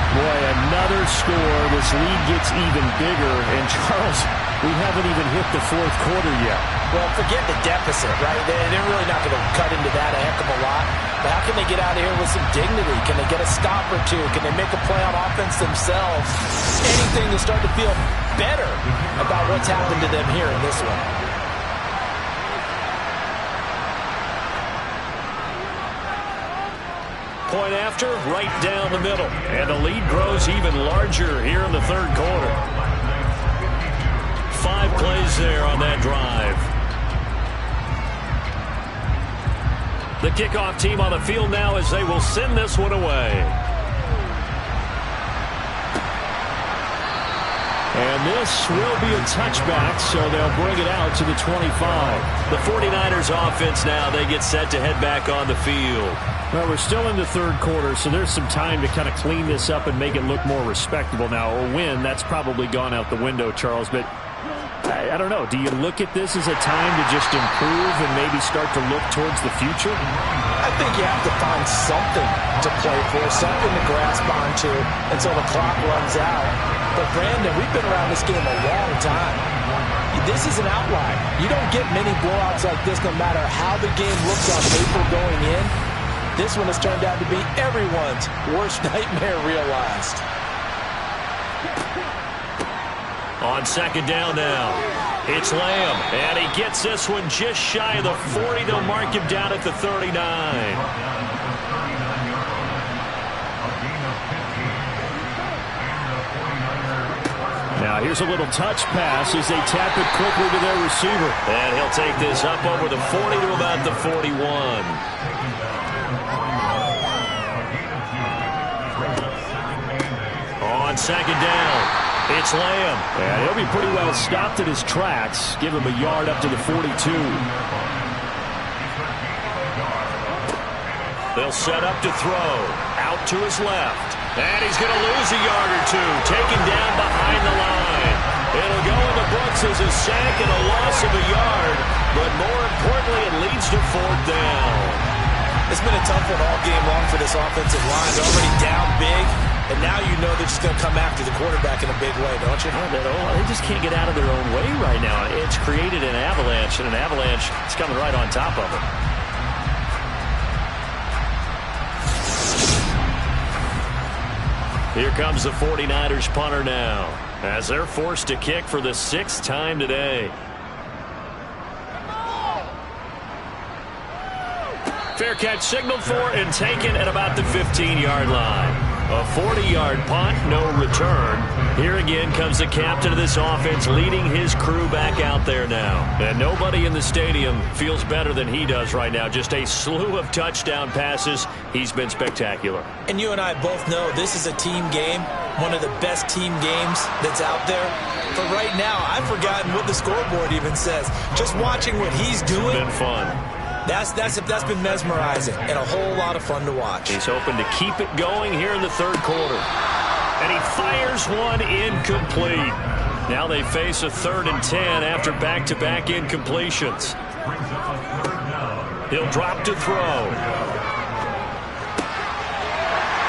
Boy, another score. This lead gets even bigger. And Charles, we haven't even hit the 4th quarter yet. Well, forget the deficit, right? They're really not going to cut into that a heck of a lot. But how can they get out of here with some dignity? Can they get a stop or two? Can they make a play on offense themselves? Anything to start to feel better about what's happened to them here in this one. Point after, right down the middle. And the lead grows even larger here in the 3rd quarter. 5 plays there on that drive. The kickoff team on the field now as they will send this one away. And this will be a touchback, so they'll bring it out to the 25. The 49ers offense now, they get set to head back on the field. Well, we're still in the 3rd quarter, so there's some time to kind of clean this up and make it look more respectable now. A win, that's probably gone out the window, Charles, but I don't know. Do you look at this as a time to just improve and maybe start to look towards the future? I think you have to find something to play for, something to grasp onto until the clock runs out. But, Brandon, we've been around this game a long time. This is an outlier. You don't get many blowouts like this no matter how the game looks on paper going in. This one has turned out to be everyone's worst nightmare realized. On 2nd down now, it's Lamb, and he gets this one just shy of the 40. They'll mark him down at the 39. Now here's a little touch pass as they tap it quickly to their receiver. And he'll take this up over the 40 to about the 41. On 2nd down, it's Lamb. And he'll be pretty well stopped in his tracks. Give him a yard up to the 42. They'll set up to throw. Out to his left. And he's going to lose a yard or two. Taken down behind the line. It'll go in the books as a sack and a loss of a yard. But more importantly, it leads to 4th down. It's been a tough one all game long for this offensive line. They're already down big. And now you know they're just going to come after the quarterback in a big way, don't you? They just can't get out of their own way right now. It's created an avalanche, and an avalanche is coming right on top of them. Here comes the 49ers punter now, as they're forced to kick for the 6th time today. Fair catch signaled for and taken at about the 15-yard line. A 40-yard punt, no return. Here again comes the captain of this offense leading his crew back out there now. And nobody in the stadium feels better than he does right now. Just a slew of touchdown passes. He's been spectacular. And you and I both know this is a team game, one of the best team games that's out there. But right now, I've forgotten what the scoreboard even says. Just watching what he's doing. It's been fun. That's been mesmerizing and a whole lot of fun to watch. He's hoping to keep it going here in the third quarter. And he fires one incomplete. Now they face a 3rd and 10 after back-to-back incompletions. He'll drop to throw.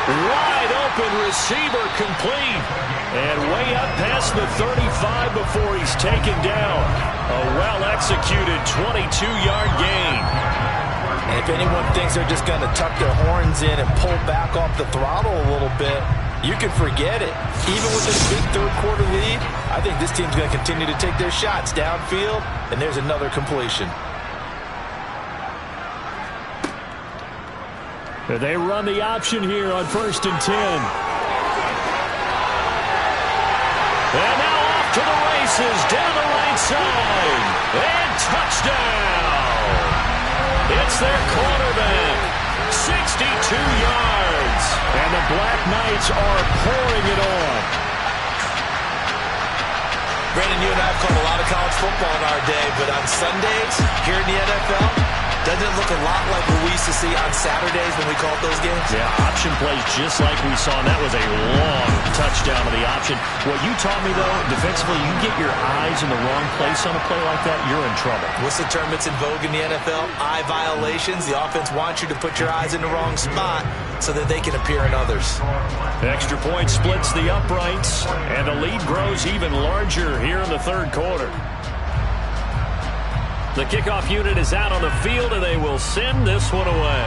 Wide open receiver complete. And way up past the 35 before he's taken down. A well-executed 22-yard gain. And if anyone thinks they're just going to tuck their horns in and pull back off the throttle a little bit, you can forget it. Even with this big third-quarter lead, I think this team's going to continue to take their shots downfield, and there's another completion. They run the option here on 1st and 10. And now off to the races, down the right side. And touchdown. It's their quarterback. 62 yards. And the BlackKnights are pouring it on. Brandon, you and I have called a lot of college football in our day, but on Sundays, here in the NFL, doesn't it look a lot like what we used to see on Saturdays when we called those games? Yeah, option plays just like we saw, and that was a long touchdown of the option. What you taught me, though, defensively, you get your eyes in the wrong place on a play like that, you're in trouble. What's the term that's in vogue in the NFL? Eye violations. The offense wants you to put your eyes in the wrong spot so that they can appear in others. Extra point splits the uprights, and the lead grows even larger here in the third quarter. The kickoff unit is out on the field, and they will send this one away.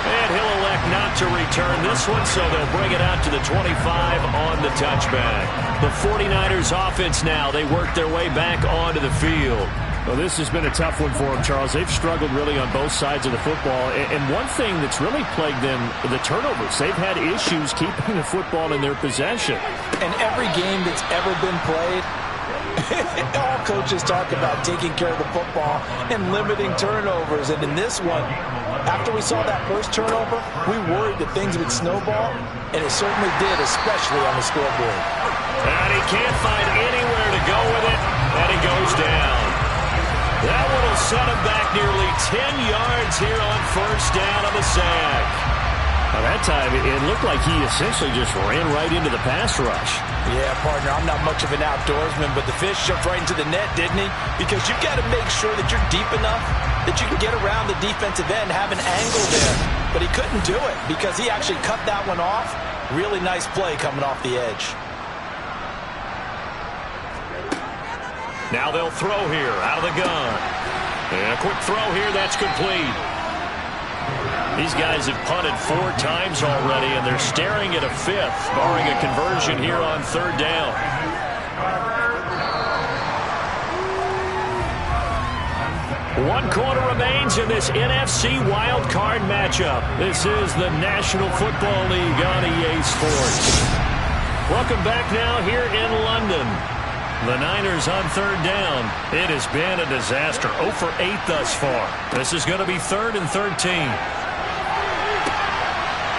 And he'll elect not to return this one, so they'll bring it out to the 25 on the touchback. The 49ers offense now, they work their way back onto the field. Well, this has been a tough one for them, Charles. They've struggled really on both sides of the football. And one thing that's really plagued them, the turnovers. They've had issues keeping the football in their possession. And every game that's ever been played, all coaches talk about taking care of the football and limiting turnovers. And in this one, after we saw that first turnover, we worried that things would snowball, and it certainly did, especially on the scoreboard. And he can't find anywhere to go with it, and he goes down. That one will set him back nearly 10 yards here on 1st down on the sack. Now that time, it looked like he essentially just ran right into the pass rush. Yeah, partner, I'm not much of an outdoorsman, but the fish jumped right into the net, didn't he? Because you've got to make sure that you're deep enough that you can get around the defensive end, have an angle there. But he couldn't do it because he actually cut that one off. Really nice play coming off the edge. Now they'll throw here out of the gun. And a quick throw here, that's complete. These guys have punted 4 times already, and they're staring at a 5th, barring a conversion here on 3rd down. One quarter remains in this NFC wildcard matchup. This is the National Football League on EA Sports. Welcome back now here in London. The Niners on 3rd down. It has been a disaster. 0 for 8 thus far. This is going to be 3rd and 13.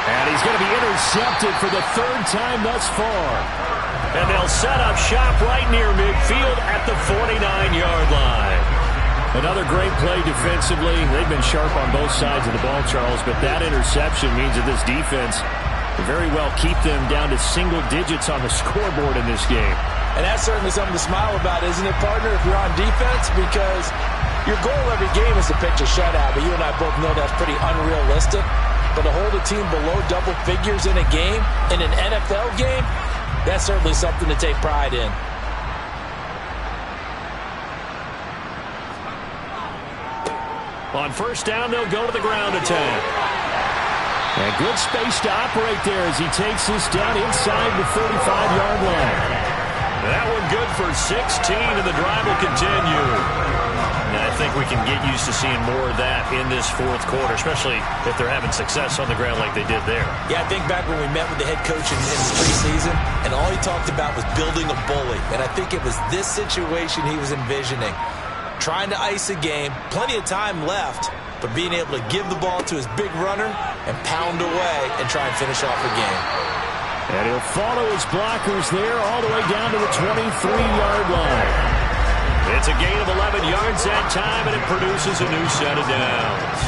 And he's going to be intercepted for the 3rd time thus far. And they'll set up shop right near midfield at the 49-yard line. Another great play defensively. They've been sharp on both sides of the ball, Charles, but that interception means that this defense will very well keep them down to single digits on the scoreboard in this game. And that's certainly something to smile about, isn't it, partner, if you're on defense? Because your goal every game is to pitch a shutout, but you and I both know that's pretty unrealistic. But to hold a team below double figures in a game, in an NFL game, that's certainly something to take pride in. On 1st down, they'll go to the ground attack. And good space to operate there as he takes this down inside the 35-yard line. That one good for 16, and the drive will continue. And I think we can get used to seeing more of that in this 4th quarter, especially if they're having success on the ground like they did there. Yeah, I think back when we met with the head coach in the preseason, and all he talked about was building a bully. And I think it was this situation he was envisioning. Trying to ice a game, plenty of time left, but being able to give the ball to his big runner and pound away and try and finish off a game. And he'll follow his blockers there all the way down to the 23-yard line. It's a gain of 11 yards that time, and it produces a new set of downs.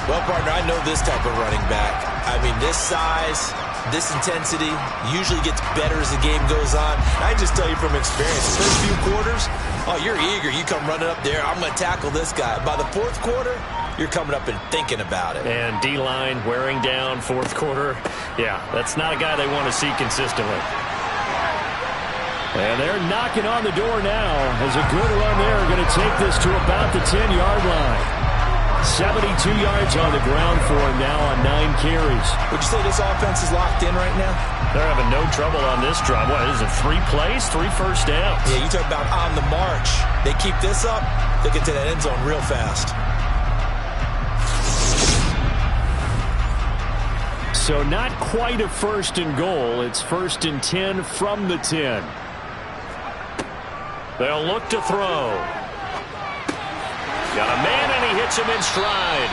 Well, partner, I know this type of running back. I mean, this size, this intensity usually gets better as the game goes on. I just tell you from experience, the first few quarters, oh, you're eager. You come running up there, I'm going to tackle this guy. By the fourth quarter, you're coming up and thinking about it. And D-line wearing down fourth quarter. Yeah, that's not a guy they want to see consistently. And they're knocking on the door now as a good run there. Going to take this to about the 10-yard line. 72 yards on the ground for him now on 9 carries. Would you say this offense is locked in right now? They're having no trouble on this drive. What is it, 3 plays, 3 first downs? Yeah, you talk about on the march. They keep this up, they'll get to that end zone real fast. So not quite a 1st and goal. It's 1st and 10 from the 10. They'll look to throw. Got a man, and he hits him in stride.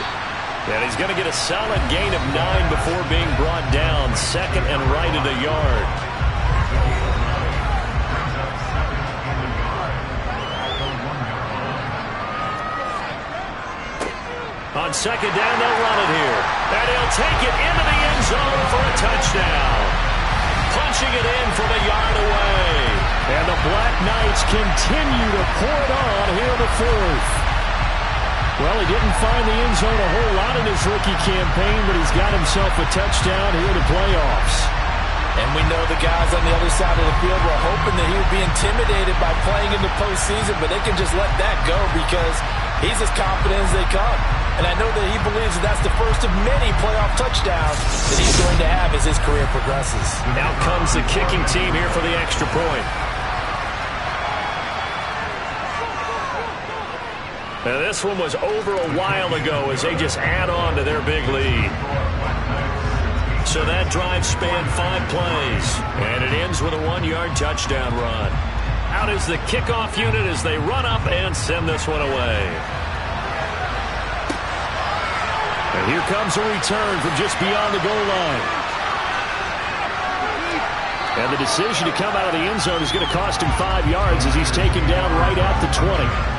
And he's going to get a solid gain of 9 before being brought down. 2nd and right at a yard. On 2nd down, they'll run it here. And he'll take it into the end zone for a touchdown. Punching it in from a yard away. And the BlackKnights continue to pour it on here in the 4th. Well, he didn't find the end zone a whole lot in his rookie campaign, but he's got himself a touchdown here in the playoffs. And we know the guys on the other side of the field were hoping that he would be intimidated by playing in the postseason, but they can just let that go because he's as confident as they come. And I know that he believes that that's the first of many playoff touchdowns that he's going to have as his career progresses. Out comes the kicking team here for the extra point. Now, this one was over a while ago as they just add on to their big lead. So that drive spanned 5 plays, and it ends with a 1-yard touchdown run. Out is the kickoff unit as they run up and send this one away. And here comes a return from just beyond the goal line. And the decision to come out of the end zone is going to cost him 5 yards as he's taken down right at the 20.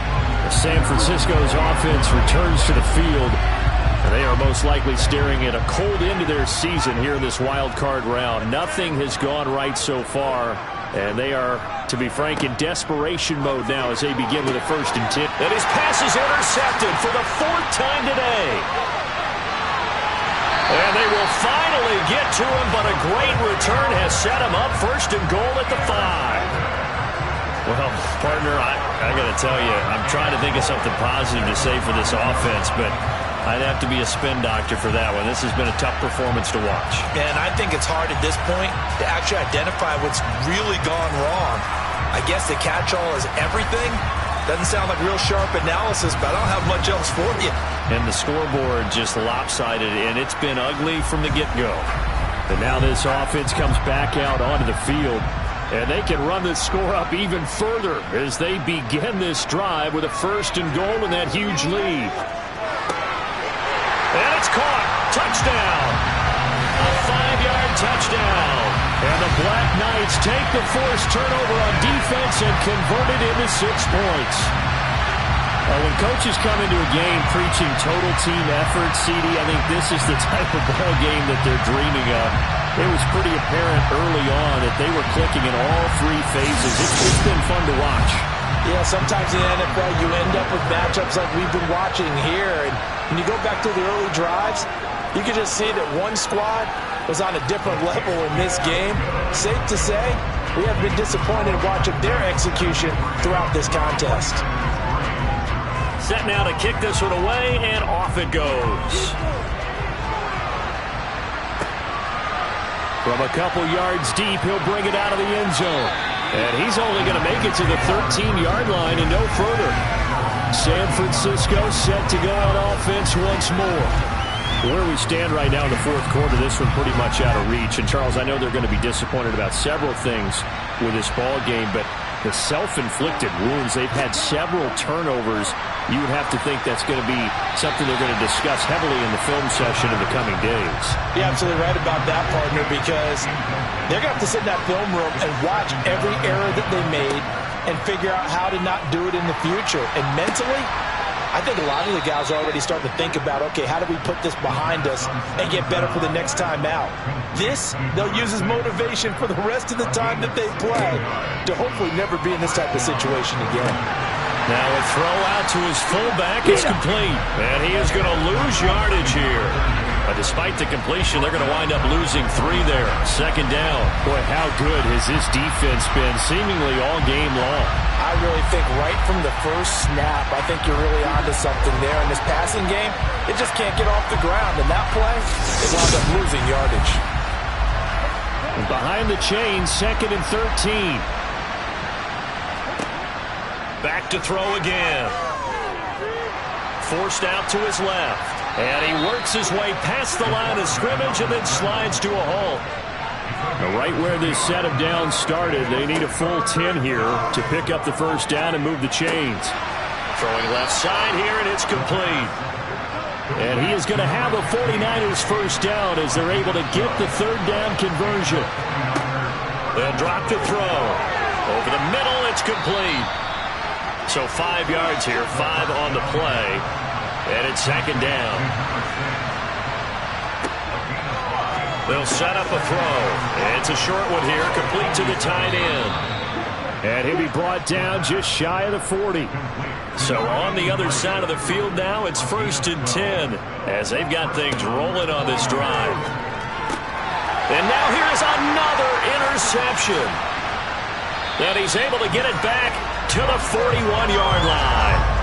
San Francisco's offense returns to the field, and they are most likely staring at a cold end to their season here in this wild card round. Nothing has gone right so far, and they are, to be frank, in desperation mode now as they begin with a 1st and 10. And his pass is intercepted for the 4th time today. And they will finally get to him, but a great return has set him up 1st and goal at the 5. Well, partner, I got to tell you, I'm trying to think of something positive to say for this offense, but I'd have to be a spin doctor for that one. This has been a tough performance to watch. And I think it's hard at this point to actually identify what's really gone wrong. I guess the catch-all is everything. Doesn't sound like real sharp analysis, but I don't have much else for you. And the scoreboard just lopsided, and it's been ugly from the get-go. And now this offense comes back out onto the field. And they can run this score up even further as they begin this drive with a 1st and goal and that huge lead. And it's caught. Touchdown. A 5-yard touchdown. And the BlackKnights take the forced turnover on defense and convert it into 6 points. When coaches come into a game preaching total team effort, CD, I think this is the type of ball game that they're dreaming of. It was pretty apparent early on that they were clicking in all 3 phases. It's been fun to watch. Yeah, sometimes in the NFL you end up with matchups like we've been watching here. And when you go back to the early drives, you can just see that one squad was on a different level in this game. Safe to say, we have been disappointed watching their execution throughout this contest. Set now to kick this one away, and off it goes. From a couple yards deep, he'll bring it out of the end zone. And he's only going to make it to the 13-yard line and no further. San Francisco set to go on offense once more. Where we stand right now in the 4th quarter, this one pretty much out of reach. And, Charles, I know they're going to be disappointed about several things with this ball game, but the self-inflicted wounds, they've had several turnovers. You would have to think that's going to be something they're going to discuss heavily in the film session in the coming days. You're absolutely right about that, partner, because they're going to have to sit in that film room and watch every error that they made, and figure out how to not do it in the future. And mentally, I think a lot of the guys are already starting to think about, okay, how do we put this behind us and get better for the next time out? This, they'll use as motivation for the rest of the time that they play to hopefully never be in this type of situation again. Now a throw out to his fullback is complete. And he is going to lose yardage here. But despite the completion, they're going to wind up losing 3 there. Second down. Boy, how good has this defense been seemingly all game long? I really think right from the first snap, I think you're really onto something there. In this passing game, it just can't get off the ground. And that play, they wound up losing yardage. Behind the chain, 2nd and 13. Back to throw again. Forced out to his left. And he works his way past the line of scrimmage and then slides to a halt. Right where this set of downs started, they need a full 10 here to pick up the first down and move the chains. Throwing left side here, and it's complete. And he is going to have a 49ers first down as they're able to get the 3rd down conversion. They'll drop the throw. Over the middle, it's complete. So 5 yards here, 5 on the play. And it's 2nd down. They'll set up a throw. It's a short one here, complete to the tight end. And he'll be brought down just shy of the 40. So on the other side of the field now, it's 1st and 10 as they've got things rolling on this drive. And now here's another interception. And he's able to get it back to the 41-yard line.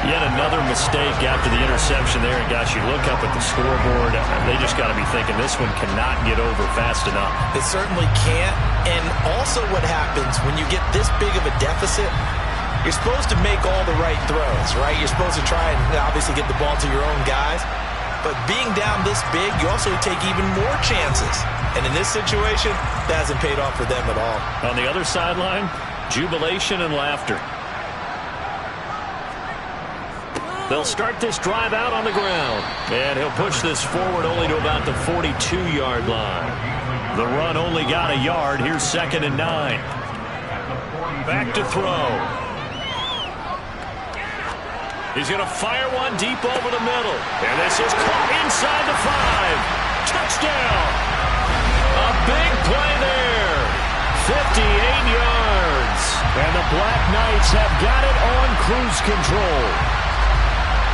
Yet another mistake after the interception there. And, gosh, you look up at the scoreboard, they just got to be thinking this one cannot get over fast enough. It certainly can't. And also what happens when you get this big of a deficit, you're supposed to make all the right throws, right? You're supposed to try and obviously get the ball to your own guys. But being down this big, you also take even more chances. And in this situation, that hasn't paid off for them at all. On the other sideline, jubilation and laughter. They'll start this drive out on the ground. And he'll push this forward only to about the 42-yard line. The run only got a yard. Here's 2nd and 9. Back to throw. He's going to fire one deep over the middle. And this is caught inside the 5. Touchdown. A big play there. 58 yards. And the BlackKnights have got it on cruise control.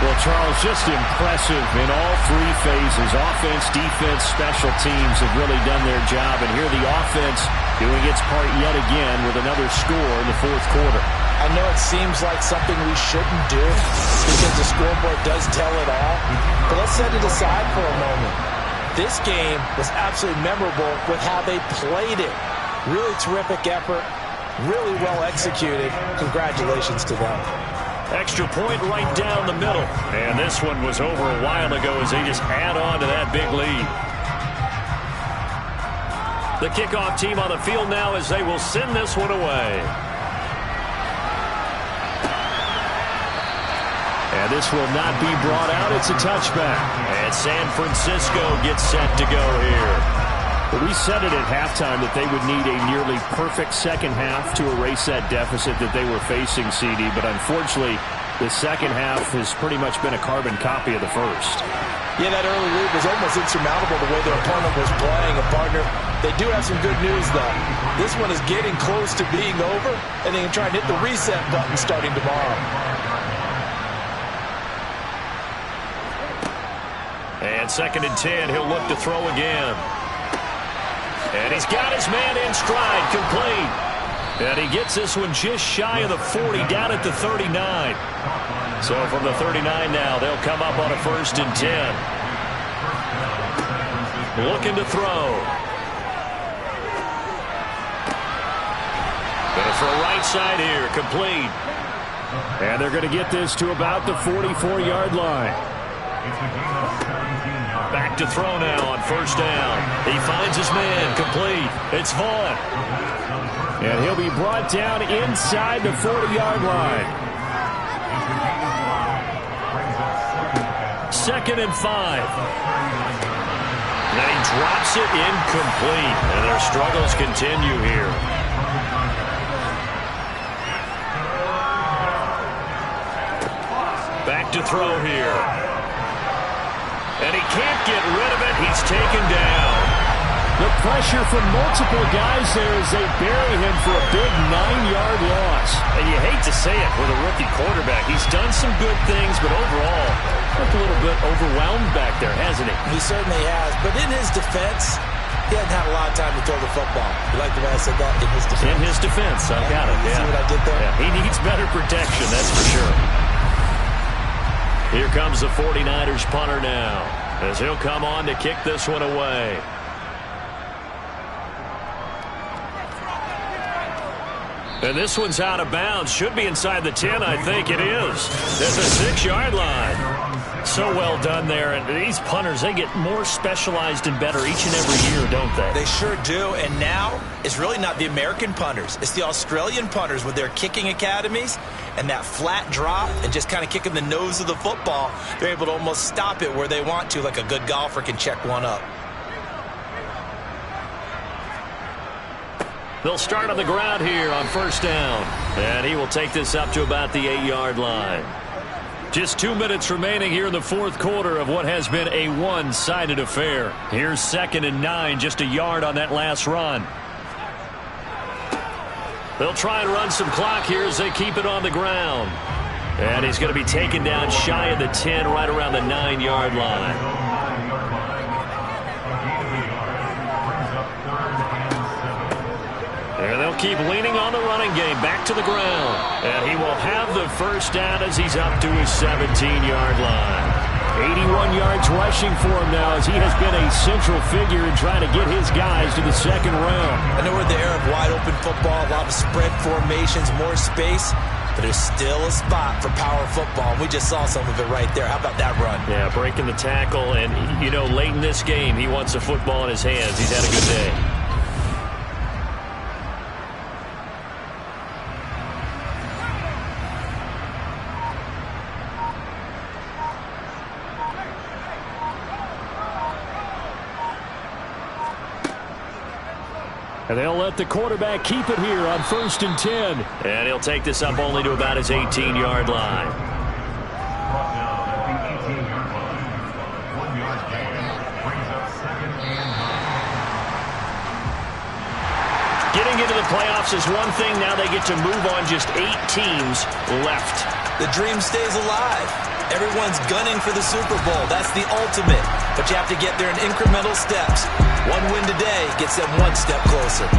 Well, Charles, just impressive in all 3 phases. Offense, defense, special teams have really done their job. And here the offense doing its part yet again with another score in the 4th quarter. I know it seems like something we shouldn't do because the scoreboard does tell it all. But let's set it aside for a moment. This game was absolutely memorable with how they played it. Really terrific effort. Really well executed. Congratulations to them. Extra point right down the middle. And this one was over a while ago as they just add on to that big lead. The kickoff team on the field now as they will send this one away. And this will not be brought out. It's a touchback. And San Francisco gets set to go here. We said it at halftime that they would need a nearly perfect second half to erase that deficit that they were facing, CD. But unfortunately, the second half has pretty much been a carbon copy of the first. Yeah, that early lead was almost insurmountable the way their opponent was playing. And, partner, they do have some good news, though. This one is getting close to being over, and they can try and hit the reset button starting tomorrow. And 2nd and 10, he'll look to throw again. And he's got his man in stride, complete. And he gets this one just shy of the 40, down at the 39. So from the 39 now, they'll come up on a 1st and 10. Looking to throw. Gonna throw right side here, complete. And they're going to get this to about the 44-yard line. Back to throw now on 1st down. He finds his man, complete. It's Vaughn. And he'll be brought down inside the 40-yard line. 2nd and 5. And he drops it incomplete. And their struggles continue here. Back to throw here. And he can't get rid of it. He's taken down. The pressure from multiple guys there as they bury him for a big 9-yard loss. And you hate to say it with a rookie quarterback. He's done some good things, but overall, looked a little bit overwhelmed back there, hasn't he? He certainly has. But in his defense, he hasn't had a lot of time to throw the football. You like the way I said that? In his defense. In his defense. I got it. See what I did there? Yeah, he needs better protection, that's for sure. Here comes the 49ers punter now, as he'll come on to kick this one away. And this one's out of bounds. Should be inside the 10, I think it is. At the 6-yard line. So well done there. And these punters, they get more specialized and better each and every year, don't they? They sure do. And now it's really not the American punters. It's the Australian punters with their kicking academies and that flat drop and just kind of kicking the nose of the football. They're able to almost stop it where they want to, like a good golfer can check one up. They'll start on the ground here on first down. And he will take this up to about the 8-yard line. Just 2 minutes remaining here in the fourth quarter of what has been a one-sided affair. Here's 2nd and 9, just a yard on that last run. They'll try and run some clock here as they keep it on the ground. And he's going to be taken down shy of the 10, right around the 9-yard line. And they'll keep leaning on the running game. Back to the ground. And he will have the first down as he's up to his 17-yard line. 81 yards rushing for him now as he has been a central figure in trying to get his guys to the second round. I know we're in the era of wide-open football, a lot of spread formations, more space, but there's still a spot for power football, and we just saw some of it right there. How about that run? Yeah, breaking the tackle, and, you know, late in this game, he wants the football in his hands. He's had a good day. And they'll let the quarterback keep it here on 1st and 10. And he'll take this up only to about his 18-yard line. Getting into the playoffs is one thing. Now they get to move on. Just 8 teams left. The dream stays alive. Everyone's gunning for the Super Bowl. That's the ultimate. But you have to get there in incremental steps. One win today gets them one step closer.